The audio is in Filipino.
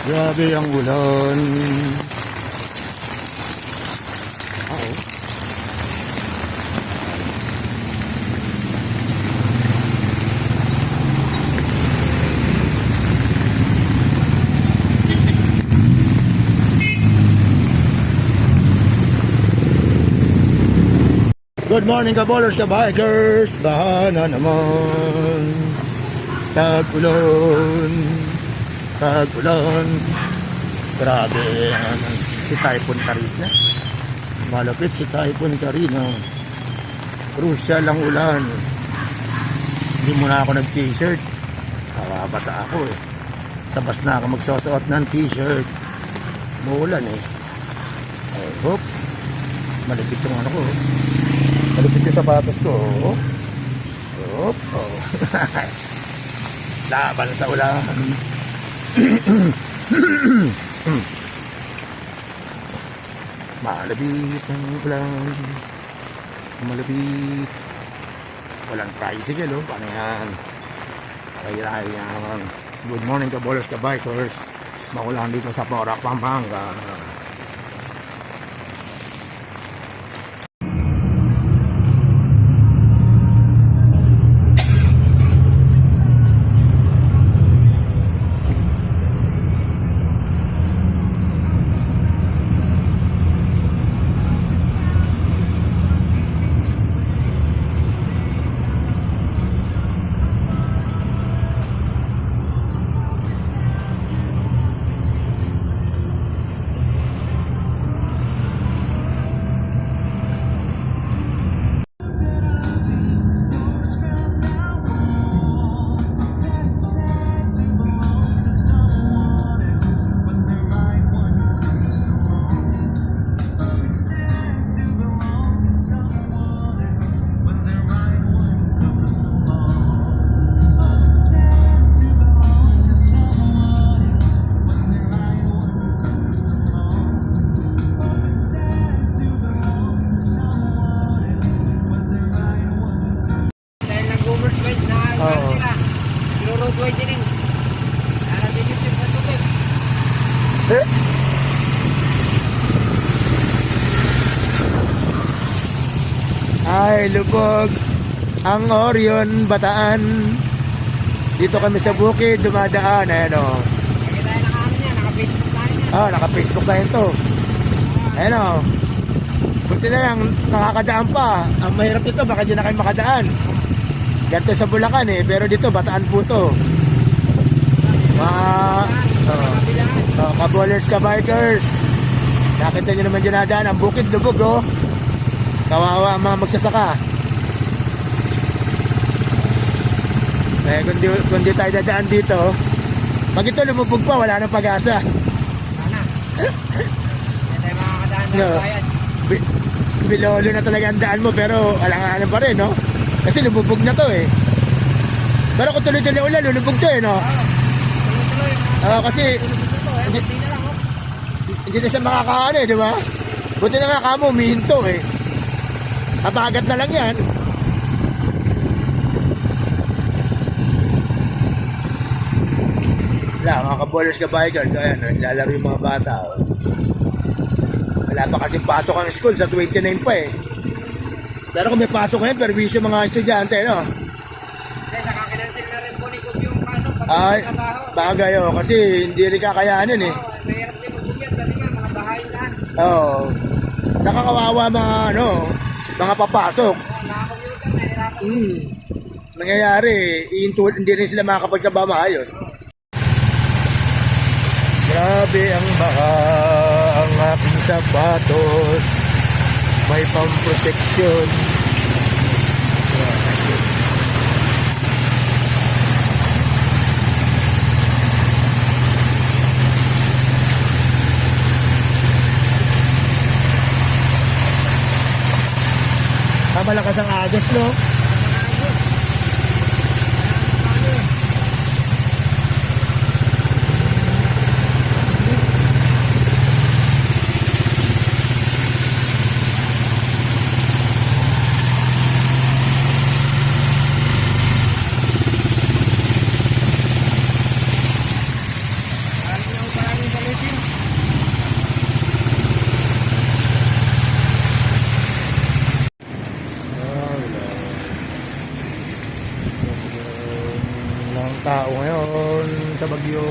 Grabe ang ulan. Good morning ka-ballers, ka-bikers. Baha na naman. Tag-ulan. Tag-ulan. Grabe. Si Typhoon Karina. Malapit si Typhoon Karina. Crucial ang ulan. Hindi muna ako nag-t-shirt. Basa ako eh. Sabas na ako magsusuot ng t-shirt. Muulan eh. I hope. Malapit yung ano ko. Malapit yung sapatos ko. Oh. Laban sa ulan. Malapit ang ulan. Malapit. Walang tricycle oh. Paano yan? Kaya yan. Good morning ka-ballers, ka-bikers. Makulang dito sa Porac, Pampanga. Ay, lubog ang Orion, Bataan. Dito kami sa bukid, dumadaan. Ayan o. Naka-Facebook tayo. Naka-Facebook tayo to. Ayan o. Buti na lang, nakakadaan pa. Ang mahirap dito, baka di na kayo makadaan. Ganito sa Bulacan eh, pero dito, Bataan po to. Ka-ballers, ka-bikers. Nakita nyo naman dyan nadaan. Ang bukid, lubog oh. Kawawa ang mga magsasaka. Eh, kung di tayo dadaan dito, pag ito lumubog pa, wala nang pag-asa. Sana. Hindi tayo makakadaan ng bayan. Bilolo na talaga ang daan mo, pero alanganan pa rin, no? Kasi lumubog na to, eh. Pero kung tuloy-tuloy ulan, lulubog to, eh, no? Tuloy-tuloy. Kasi hindi na siya makakaano, eh, di ba? Buti na nga kamo, umihinto, eh. Kabagat na lang yan. Wala, mga ka-ballers, ka-bikers. Ayan, nilalaro yung mga bata. Wala pa kasing pasok ang school sa 29 pa eh. Pero kung may pasok ngayon, perwisyo mga estudyante, no? Kasi saka kinansil na rin po ni Kub yung pasok. Ay, bagay oh, kasi hindi rin kakayanin eh. Mayroon din magbugyat kasi nga mga bahay lahat. Oo. Saka kawawa mga ano, mga papasok. Nakakommuter na hirapan. Nangyayari, hindi rin sila makakapagkaba maayos. Grabe ang baka, ang aking sapatos. May pamproteksyon. Malakas ang agos, no? tao ngayon sa Bagyo.